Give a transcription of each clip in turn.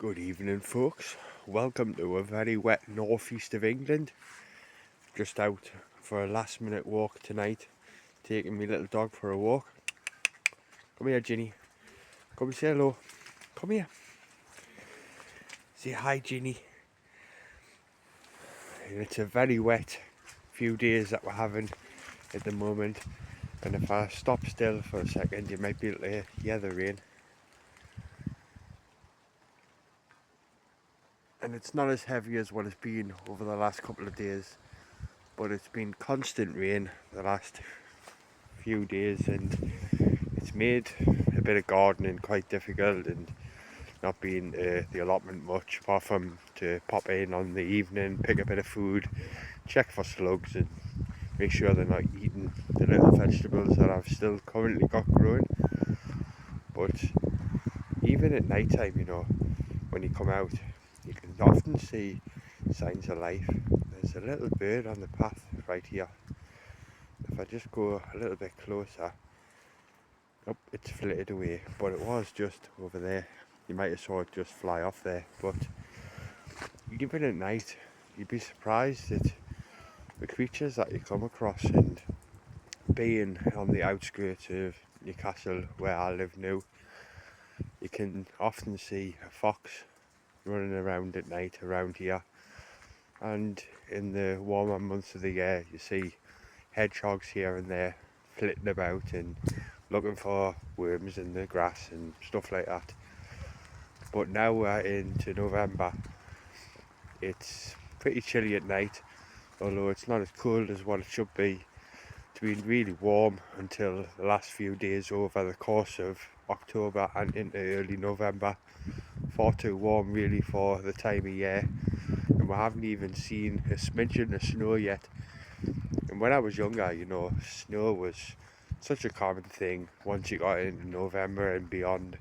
Good evening, folks. Welcome to a very wet northeast of England. Just out for a last minute walk tonight, taking my little dog for a walk. Come here, Ginny. Come and say hello. Come here. Say hi, Ginny. And it's a very wet few days that we're having at the moment. And if I stop still for a second, you might be able to hear the rain. And it's not as heavy as what it's been over the last couple of days, but it's been constant rain the last few days, and it's made a bit of gardening quite difficult, and not being the allotment much, apart from to pop in on the evening, pick a bit of food, check for slugs, and make sure they're not eating the little vegetables that I've still currently got growing. But even at night time, when you come out, you can often see signs of life. There's a little bird on the path right here. If I just go a little bit closer, oh, it's flitted away, but it was just over there. You might have saw it just fly off there. But even at night, you'd be surprised at the creatures that you come across. And being on the outskirts of Newcastle, where I live now, you can often see a fox running around at night around here. And in the warmer months of the year, you see hedgehogs here and there flitting about and looking for worms in the grass and stuff like that. But now we're into November. It's pretty chilly at night, although it's not as cold as what it should be. It's been really warm until the last few days over the course of October and into early November. Far too warm really for the time of year, and we haven't even seen a smidgen of snow yet. And when I was younger, snow was such a common thing once you got into November and beyond,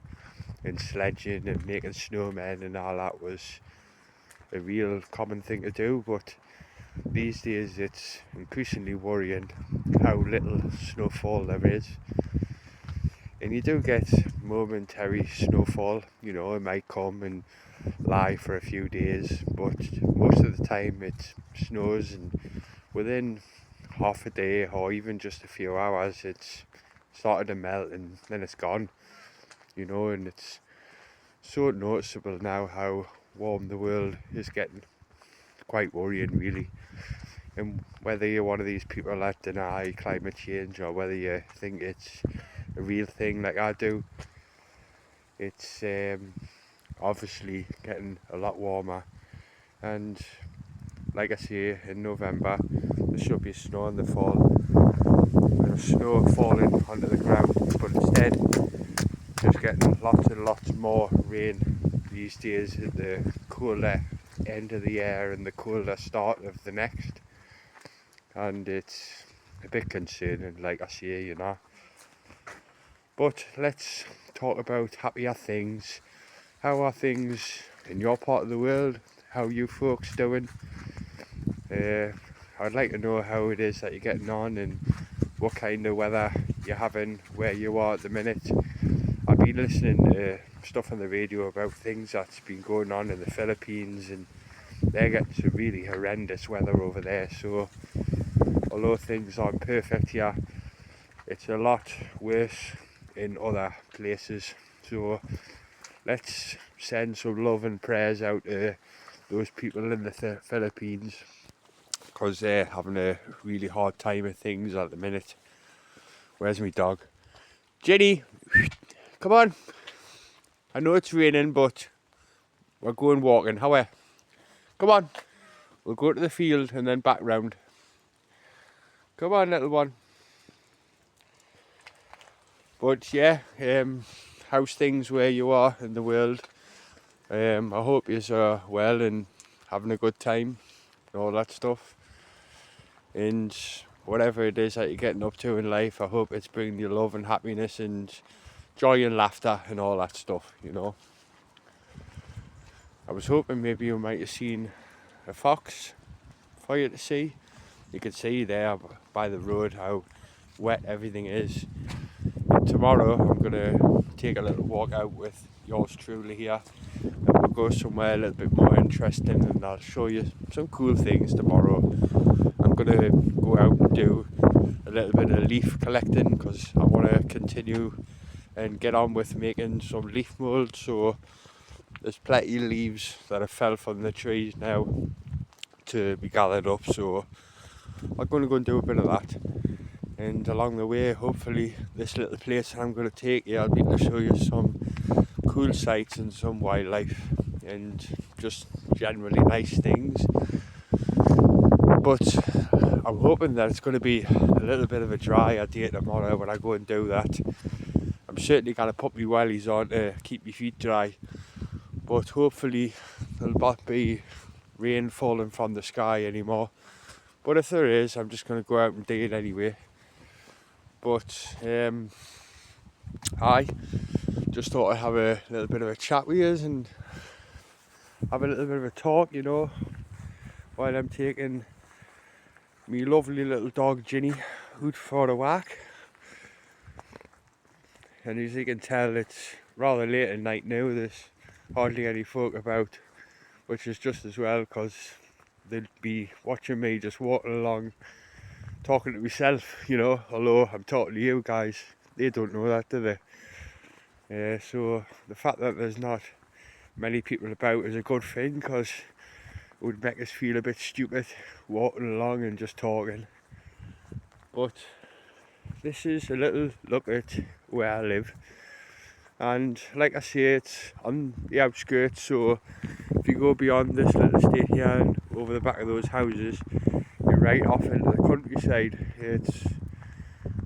and sledging and making snowmen and all that was a real common thing to do. But these days it's increasingly worrying how little snowfall there is. And you do get momentary snowfall, it might come and lie for a few days, but most of the time it snows, and within half a day or even just a few hours it's started to melt and then it's gone, and it's so noticeable now how warm the world is getting. It's quite worrying really. And whether you're one of these people that deny climate change, or whether you think it's a real thing like I do, it's obviously getting a lot warmer. And like I say, in November there should be snow in the fall, and snow falling onto the ground, but instead just getting lots and lots more rain these days at the cooler end of the year and the cooler start of the next. And it's a bit concerning, like I say, But let's talk about happier things. How are things in your part of the world? How are you folks doing? I'd like to know how it is that you're getting on and what kind of weather you're having where you are at the minute. I've been listening to stuff on the radio about things that's been going on in the Philippines, and they're getting some really horrendous weather over there. So although things aren't perfect here, it's a lot worse in other places. So let's send some love and prayers out to those people in the Philippines, because they're having a really hard time of things at the minute. Where's my dog? Jenny, come on. I know it's raining, but we're going walking. How are you? Come on. We'll go to the field and then back round. Come on, little one. But yeah, how's things where you are in the world? I hope you're well and having a good time and all that stuff. And whatever it is that you're getting up to in life, I hope it's bringing you love and happiness and joy and laughter and all that stuff, I was hoping maybe you might have seen a fox for you to see. You can see there by the road how wet everything is. And tomorrow I'm going to take a little walk out with yours truly here, and we're go somewhere a little bit more interesting, and I'll show you some cool things tomorrow. I'm going to go out and do a little bit of leaf collecting because I want to continue and get on with making some leaf mould. So there's plenty of leaves that have fell from the trees now to be gathered up, so I'm going to go and do a bit of that. And along the way, hopefully this little place that I'm going to take you, I'll be able to show you some cool sights and some wildlife and just generally nice things. But I'm hoping that it's going to be a little bit of a drier day tomorrow when I go and do that. I'm certainly going to put my wellies on to keep my feet dry, but hopefully there'll not be rain falling from the sky anymore. But if there is, I'm just going to go out and do it anyway. But I just thought I'd have a little bit of a chat with you and have a little bit of a talk, you know, while I'm taking my lovely little dog Ginny out for a walk. And as you can tell, it's rather late at night now. There's hardly any folk about, which is just as well, because they'll be watching me just walking along talking to myself, you know, although I'm talking to you guys. They don't know that, do they? So the fact that there's not many people about is a good thing, because it would make us feel a bit stupid walking along and just talking. But this is a little look at where I live, and like I say, it's on the outskirts, so if you go beyond this little estate here and over the back of those houses, you're right off into the countryside. It's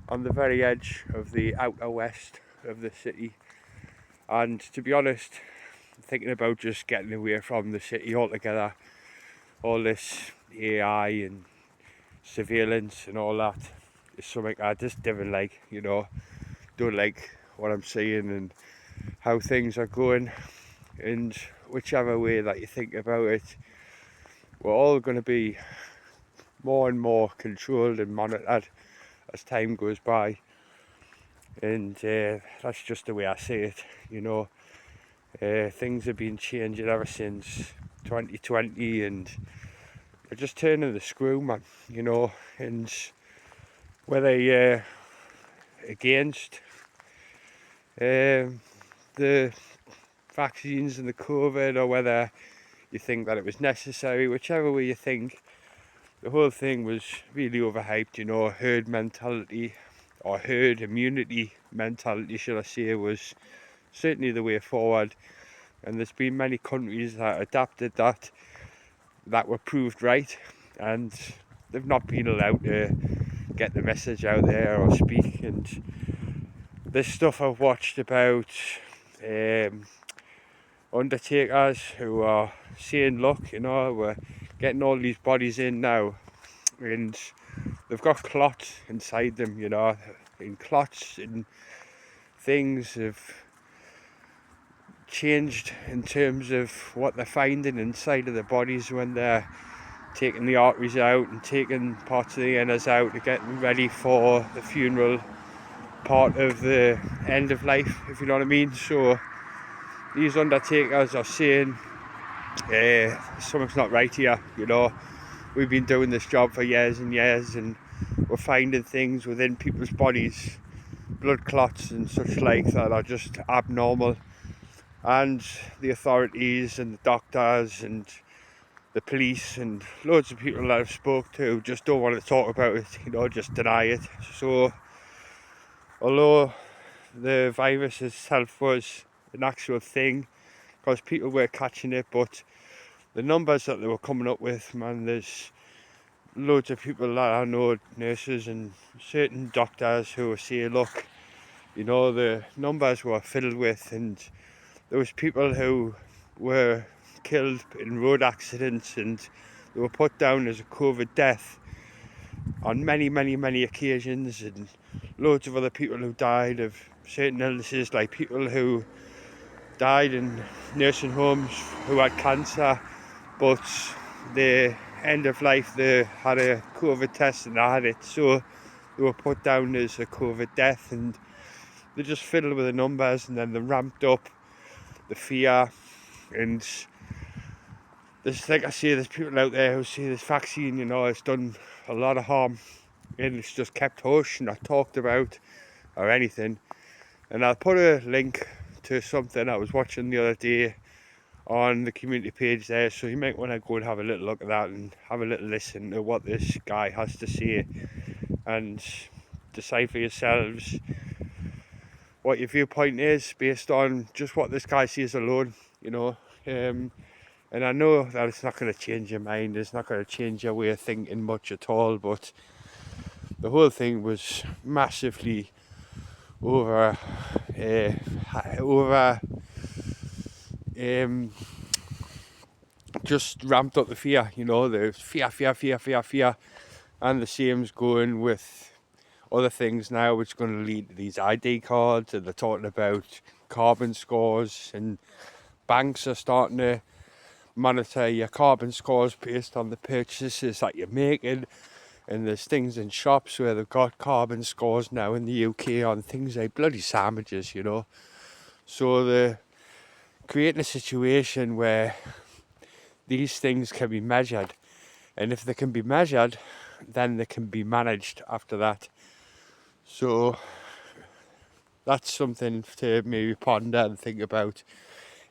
on the very edge of the outer west of the city, and to be honest, I'm thinking about just getting away from the city altogether. All this AI and surveillance and all that is something I just don't like, you know. Don't like what I'm seeing and how things are going, and whichever way that you think about it, we're all going to be more and more controlled and monitored as time goes by. And that's just the way I see it, you know. Things have been changing ever since 2020, and they're just turning the screw, man, you know. And whether you're against the vaccines and the COVID, or whether you think that it was necessary, whichever way you think, the whole thing was really overhyped, you know. Herd mentality, or herd immunity mentality, should I say, was certainly the way forward. And there's been many countries that adapted that were proved right, and they've not been allowed to get the message out there or speak. And this stuff I've watched about undertakers who are saying, look, you know, we're getting all these bodies in now, and they've got clots inside them, you know, and clots and things have changed in terms of what they're finding inside of the bodies when they're taking the arteries out and taking parts of the innards out to get them ready for the funeral part of the end of life, if you know what I mean. So these undertakers are saying something's not right here, you know. We've been doing this job for years and years, and we're finding things within people's bodies, blood clots and such like, that are just abnormal. And the authorities and the doctors and the police and loads of people that I've spoke to just don't want to talk about it, you know, just deny it. So although the virus itself was an actual thing, because people were catching it, but the numbers that they were coming up with, man, there's loads of people that I know, nurses and certain doctors, who were saying, look, you know, the numbers were filled with, and there was people who were killed in road accidents, and they were put down as a COVID death on many occasions, and loads of other people who died of certain illnesses, like people who died in nursing homes who had cancer, but the end of life they had a COVID test and they had it, so they were put down as a COVID death, and they just fiddled with the numbers, and then they ramped up the fear And there's, like I say, there's people out there who say this vaccine, it's done a lot of harm, and it's just kept hush, not talked about or anything. And I'll put a link to something I was watching the other day on the community page there, so you might want to go and have a little look at that and have a little listen to what this guy has to say and decide for yourselves what your viewpoint is based on just what this guy says alone, and I know that it's not going to change your mind, it's not going to change your way of thinking much at all, but the whole thing was massively over just ramped up the fear, the fear, and the same's going with other things now, which are going to lead to these ID cards, and they're talking about carbon scores, and banks are starting to monitor your carbon scores based on the purchases that you're making. And there's things in shops where they've got carbon scores now in the UK on things like bloody sandwiches, So they're creating a situation where these things can be measured, and if they can be measured, then they can be managed after that. So that's something to maybe ponder and think about.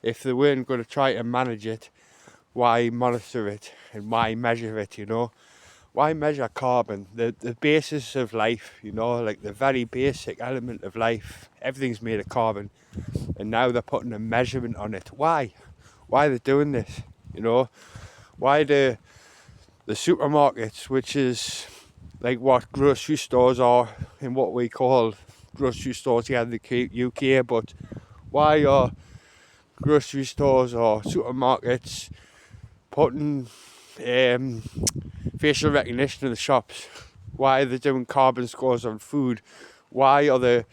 If they weren't going to try to manage it, why monitor it and why measure it, Why measure carbon? The basis of life, like the very basic element of life, everything's made of carbon, and now they're putting a measurement on it. Why? Why are they doing this? Why do the supermarkets, which is like what grocery stores are in what we call grocery stores here in the UK, but why are grocery stores or supermarkets putting facial recognition in the shops? Why are they doing carbon scores on food? Why are they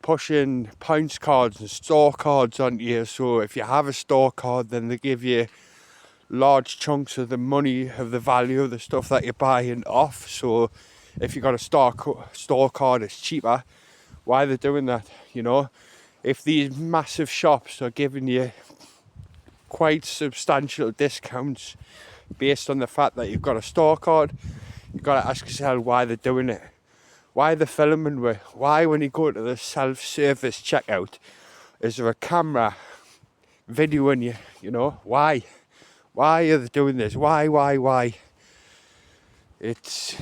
pushing points cards and store cards on you? So if you have a store card, then they give you large chunks of the money, of the value of the stuff that you're buying off. So if you've got a store card, it's cheaper. Why are they doing that? If these massive shops are giving you quite substantial discounts based on the fact that you've got a store card, you've got to ask yourself why they're doing it. Why they're filming with? Why, when you go to the self-service checkout, is there a camera videoing you? Why? Why are they doing this? Why? It's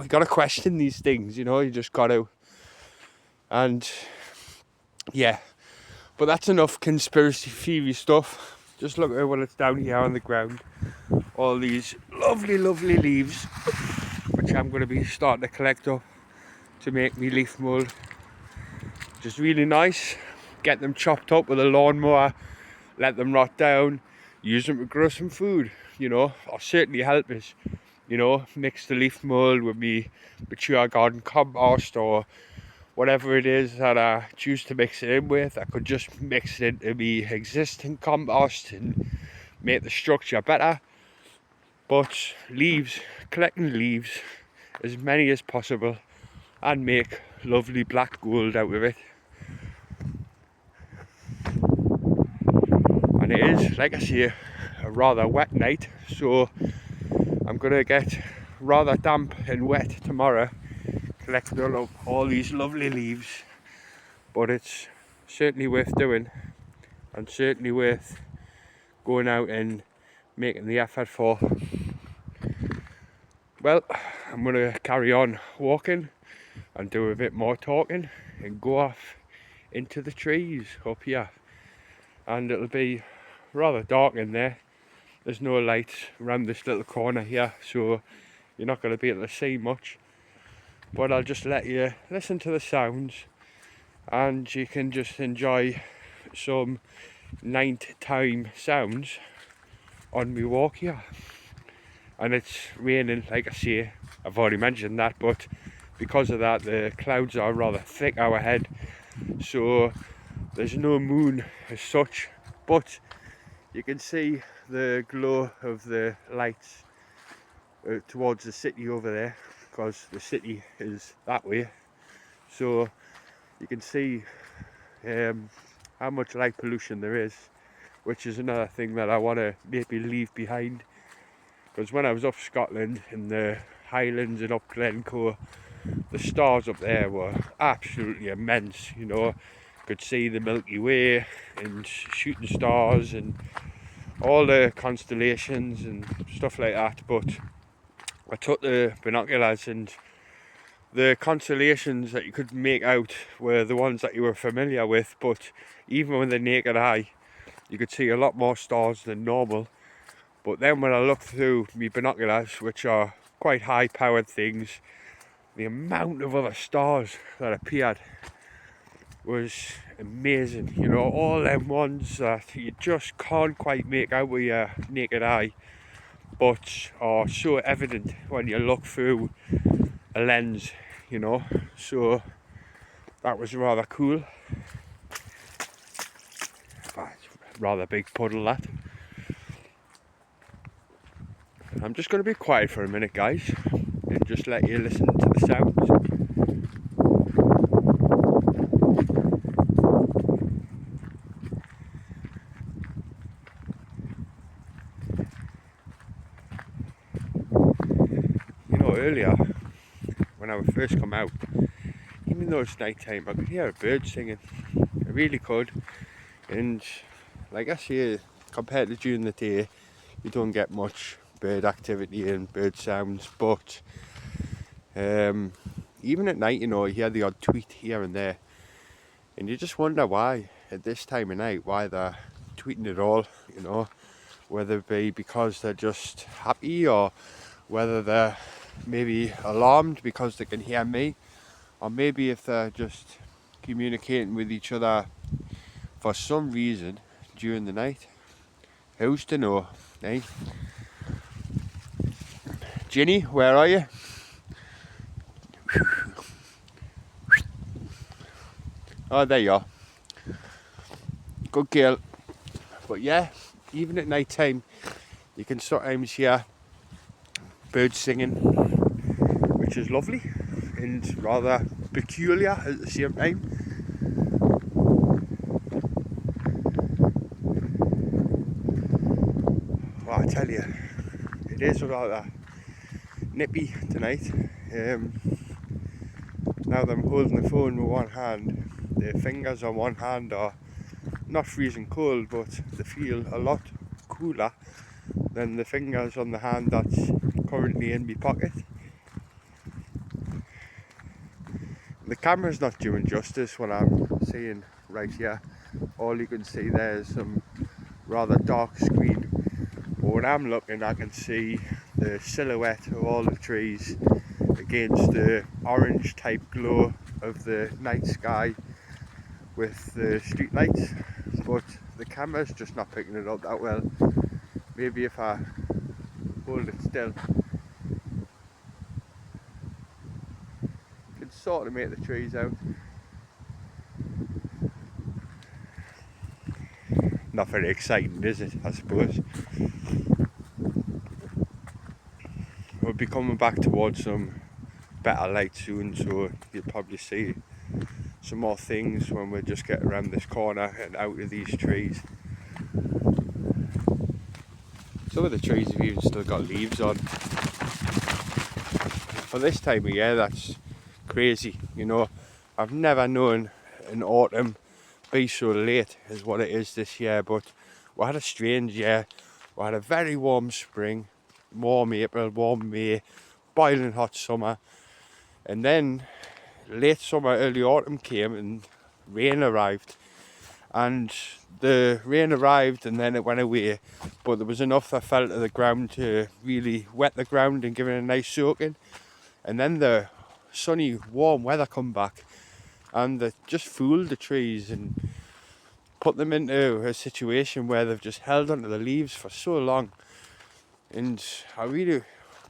you got to question these things, you just got to. And yeah, but that's enough conspiracy theory stuff. Just look at what it's down here on the ground. All these lovely leaves, which I'm going to be starting to collect up to make me leaf mould. Just really nice. Get them chopped up with a lawnmower, let them rot down, use them to grow some food, or certainly help us, mix the leaf mould with me mature garden compost or whatever it is that I choose to mix it in with. I could just mix it into me existing compost and make the structure better. But collecting leaves, as many as possible, and make lovely black gold out of it. And it is, like I say, a rather wet night, so I'm gonna get rather damp and wet tomorrow collecting up all these lovely leaves. But it's certainly worth doing, and certainly worth going out and making the effort for. Well, I'm gonna carry on walking and do a bit more talking and go off into the trees up here. And it'll be rather dark in there. There's no lights around this little corner here, so you're not going to be able to see much. But I'll just let you listen to the sounds, and you can just enjoy some night-time sounds on me walk here. And it's raining, like I say, I've already mentioned that, but because of that the clouds are rather thick overhead, so there's no moon as such, but you can see the glow of the lights towards the city over there, because the city is that way. So you can see how much light pollution there is which is another thing that I want to maybe leave behind. Because when I was up Scotland in the Highlands and up Glencoe, the stars up there were absolutely immense. You know, could see the Milky Way and shooting stars and all the constellations and stuff like that. But I took the binoculars, and the constellations that you could make out were the ones that you were familiar with, but even with the naked eye you could see a lot more stars than normal. But then when I looked through my binoculars, which are quite high powered things, the amount of other stars that appeared was amazing. You know, all them ones that you just can't quite make out with your naked eye, but are so evident when you look through a lens, you know. So that was rather cool. Rather big puddle, that. I'm just going to be quiet for a minute, guys, and just let you listen to the sounds. You know, earlier when I would first come out, even though it's night time, I could hear a bird singing. I really could. And like I say, compared to during the day, you don't get much bird activity and bird sounds, but even at night, you know, you hear the odd tweet here and there, and you just wonder why at this time of night, why they're tweeting at all, you know, whether it be because they're just happy, or whether they're maybe alarmed because they can hear me, or maybe if they're just communicating with each other for some reason during the night. Who's to know, eh? Ginny, where are you? Oh, there you are. Good girl. But yeah, even at night time, you can sometimes hear birds singing, which is lovely and rather peculiar at the same time. Well, I tell you, it is rather nippy tonight. Now that I'm holding the phone with one hand, the fingers on one hand are not freezing cold, but they feel a lot cooler than the fingers on the hand that's currently in my pocket. The camera's not doing justice what I'm seeing right here. All you can see there is some rather dark screen, but when I'm looking I can see the silhouette of all the trees against the orange type glow of the night sky with the street lights, but the camera's just not picking it up that well. Maybe if I hold it still, you can sort of make the trees out. Not very exciting, is it, I suppose? We'll be coming back towards some better light soon, so you'll probably see some more things when we just get around this corner and out of these trees. Some of the trees have even still got leaves on. For this time of year, that's crazy, you know. I've never known an autumn be so late as what it is this year, but we had a strange year. We had a very warm spring, warm April, warm May, boiling hot summer, and then late summer, early autumn came and rain arrived, and the rain arrived and then it went away, but there was enough that fell to the ground to really wet the ground and give it a nice soaking, and then the sunny warm weather come back and they just fooled the trees and put them into a situation where they've just held onto the leaves for so long. And I really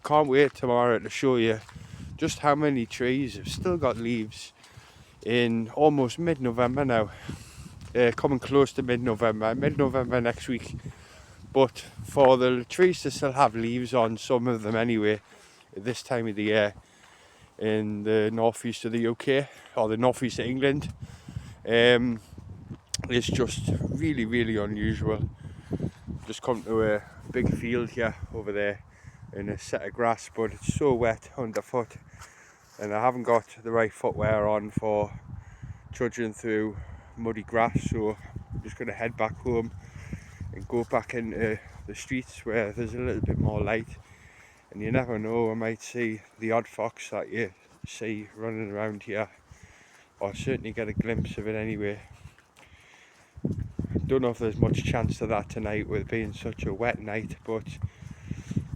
can't wait tomorrow to show you just how many trees have still got leaves in almost mid-November now. Coming close to mid-November next week. But for the trees to still have leaves on, some of them anyway, at this time of the year in the northeast of the UK or the northeast of England, it's just really, really unusual. just come to a big field here over there in a set of grass, but it's so wet underfoot and I haven't got the right footwear on for trudging through muddy grass, so I'm just going to head back home and go back into the streets where there's a little bit more light. And you never know, I might see the odd fox that you see running around here, or certainly get a glimpse of it anyway. Don't know if there's much chance of that tonight with it being such a wet night, but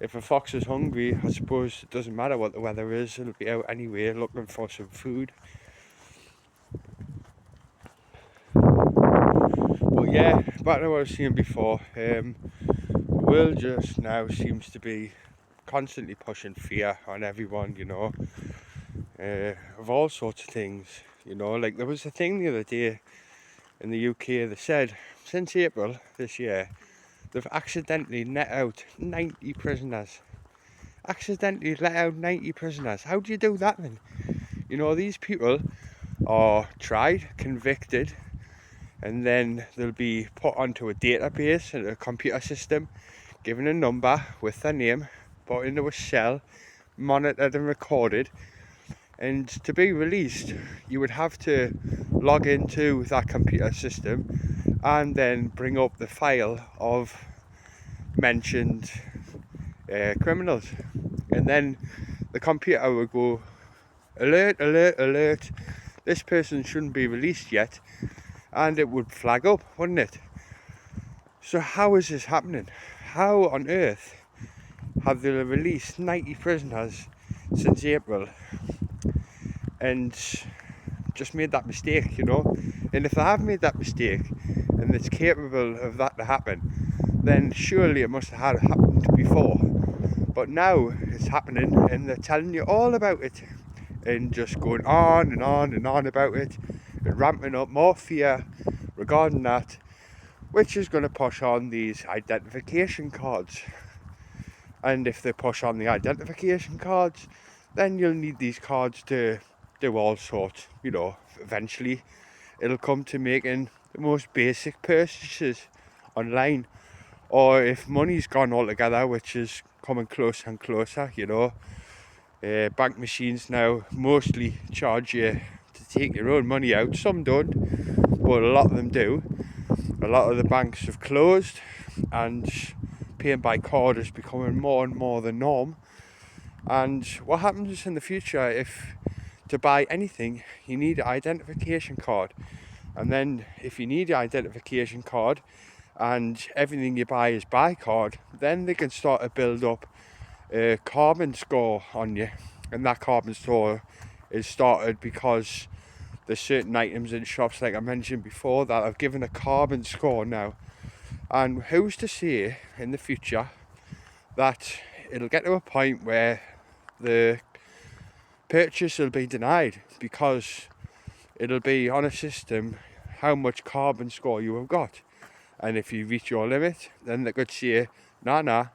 if a fox is hungry, I suppose it doesn't matter what the weather is, it'll be out anyway looking for some food. But yeah, back to what I was saying before, the world just now seems to be constantly pushing fear on everyone, you know, of all sorts of things, you know. Like there was a thing the other day in the UK that said since April this year they've accidentally let out 90 prisoners. Accidentally let out 90 prisoners. How do you do that then? You know, these people are tried, convicted, and then they'll be put onto a database and a computer system, given a number with their name, put into a cell, monitored and recorded, and to be released you would have to log into that computer system and then bring up the file of mentioned criminals, and then the computer would go alert, alert, alert, this person shouldn't be released yet, and it would flag up, wouldn't it? So how is this happening? How on earth have they released 90 prisoners since April and just made that mistake, you know? And if they have made that mistake and it's capable of that to happen, then surely it must have happened before. But now it's happening and they're telling you all about it and just going on and on and on about it and ramping up more fear regarding that, which is going to push on these identification cards. And if they push on the identification cards, then you'll need these cards to do all sorts, you know. Eventually it'll come to making the most basic purchases online, or if money's gone altogether, which is coming closer and closer, you know. Bank machines now mostly charge you to take your own money out. Some don't, but a lot of them do. A lot of the banks have closed and paying by card is becoming more and more the norm. And what happens in the future, if to buy anything you need an identification card, and then if you need an identification card and everything you buy is by card, then they can start to build up a carbon score on you, and that carbon score is started because there's certain items in shops, like I mentioned before, that have given a carbon score now. And who's to say in the future that it'll get to a point where the purchase will be denied because it'll be on a system how much carbon score you have got, and if you reach your limit, then they could say, nah,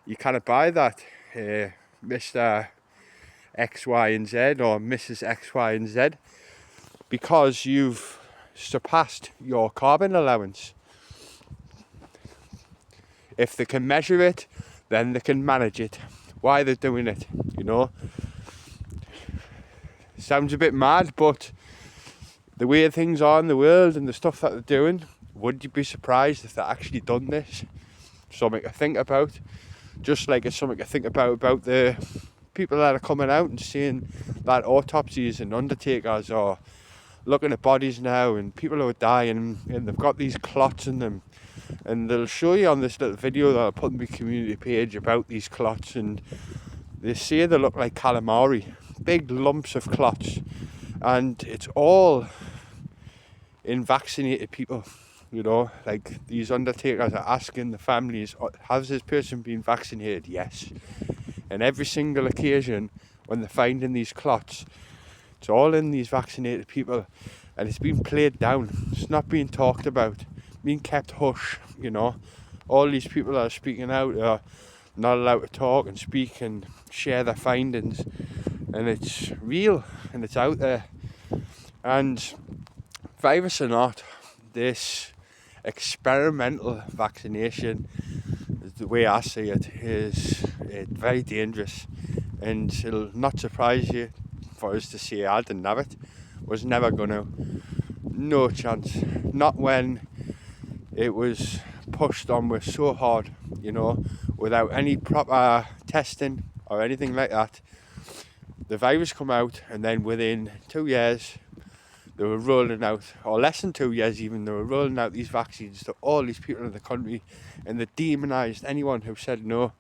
you can't buy that, Mr. X, Y and Z or Mrs. X, Y and Z, because you've surpassed your carbon allowance. If they can measure it, then they can manage it. Why they're doing it, you know. Sounds a bit mad, but the way things are in the world and the stuff that they're doing, would you be surprised if they actually done this? Something to think about. Just like it's something to think about the people that are coming out and saying that autopsies and undertakers are looking at bodies now and people who are dying and they've got these clots in them, and they'll show you on this little video that I'll put on my community page about these clots, and they say they look like calamari, big lumps of clots, and it's all in vaccinated people, you know. Like these undertakers are asking the families, has this person been vaccinated? Yes. And every single occasion when they're finding these clots, it's all in these vaccinated people, and it's being played down. It's not being talked about, being kept hush, you know. All these people that are speaking out are not allowed to talk and speak and share their findings, and it's real and it's out there. And virus or not, this experimental vaccination, the way I see it, is very dangerous, and it'll not surprise you for us to say I didn't have it. Was never gonna. No chance. Not when it was pushed on with so hard, without any proper testing or anything like that. The virus come out, and then within 2 years they were rolling out, or less than 2 years even, they were rolling out these vaccines to all these people in the country, and they demonised anyone who said no,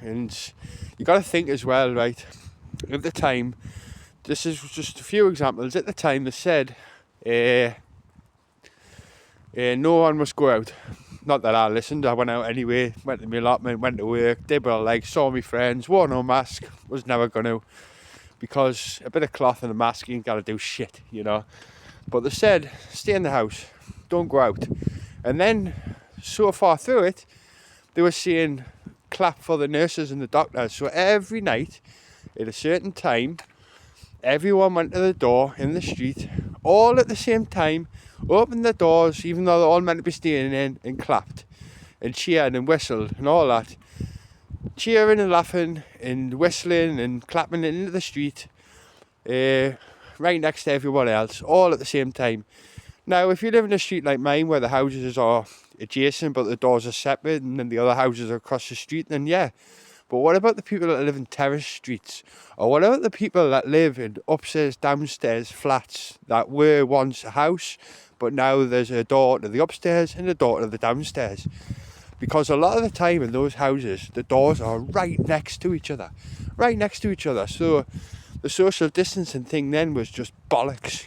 and you got to think as well, right? At the time, this is just a few examples, at the time they said no one must go out. Not that I listened, I went out anyway, went to my allotment, went to work, did what I like, saw my friends, wore no mask, was never going to, because a bit of cloth and a mask, you ain't got to do shit, But they said, stay in the house, don't go out. And then, so far through it, they were saying, clap for the nurses and the doctors. So every night, at a certain time, everyone went to the door in the street, all at the same time, opened the doors, even though they're all meant to be staying in, and clapped, and cheered and whistled and all that. Cheering and laughing and whistling and clapping into the street, right next to everyone else, all at the same time. Now, if you live in a street like mine, where the houses are adjacent but the doors are separate, and then the other houses are across the street, then yeah. But what about the people that live in terrace streets? Or what about the people that live in upstairs, downstairs flats that were once a house, but now there's a door to the upstairs and a door to the downstairs? Because a lot of the time in those houses, the doors are right next to each other. Right next to each other. So the social distancing thing then was just bollocks,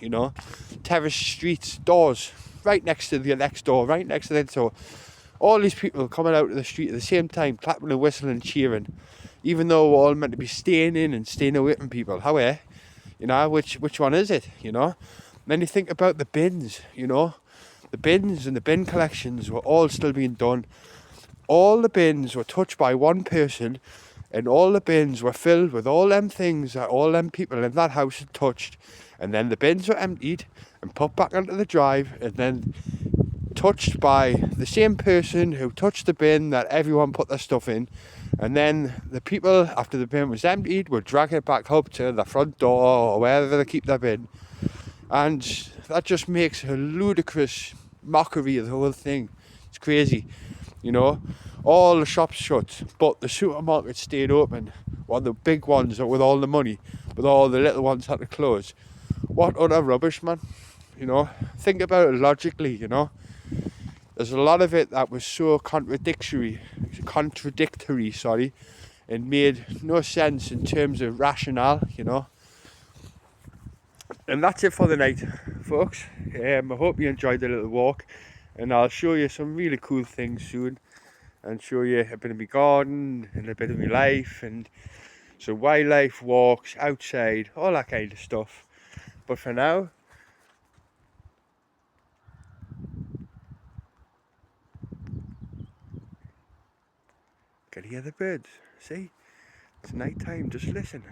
Terrace streets, doors, right next to the next door, right next to the next door. All these people coming out of the street at the same time, clapping and whistling and cheering, even though we're all meant to be staying in and staying away from people. However, which one is it, Then you think about the bins, The bins and the bin collections were all still being done. All the bins were touched by one person, and all the bins were filled with all them things that all them people in that house had touched. And then the bins were emptied and put back onto the drive, and then touched by the same person who touched the bin that everyone put their stuff in. And then the people, after the bin was emptied, would drag it back up to the front door or wherever they keep their bin. And that just makes a ludicrous mockery of the whole thing. It's crazy, All the shops shut, but the supermarkets stayed open. Well, the big ones with all the money, but all the little ones had to close. What utter rubbish, man. Think about it logically, There's a lot of it that was so contradictory, and made no sense in terms of rationale, And that's it for the night, folks. I hope you enjoyed the little walk, and I'll show you some really cool things soon, and show you a bit of my garden and a bit of my life, and some wildlife walks outside, all that kind of stuff. But for now, can you hear the birds? See, it's night time, just listen.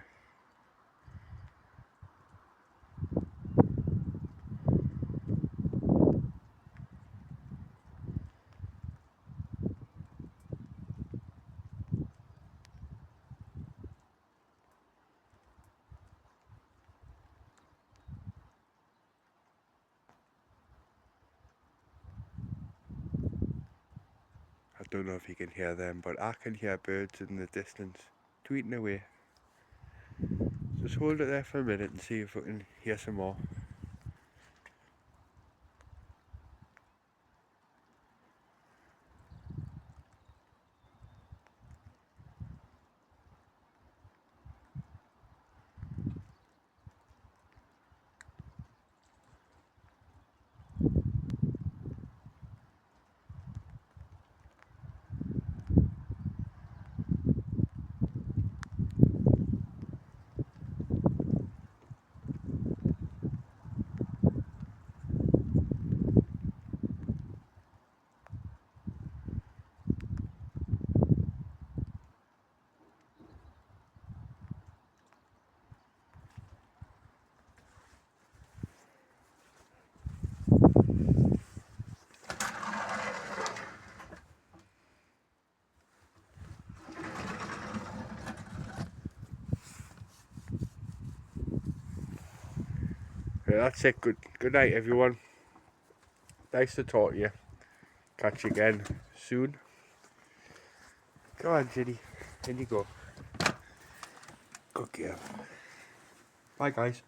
I don't know if you can hear them, but I can hear birds in the distance tweeting away. Just hold it there for a minute and see if we can hear some more. that's it. Good night, everyone. Nice to talk to you. Catch you again soon. Go on, Ginny. In you go. Good girl. Bye, guys.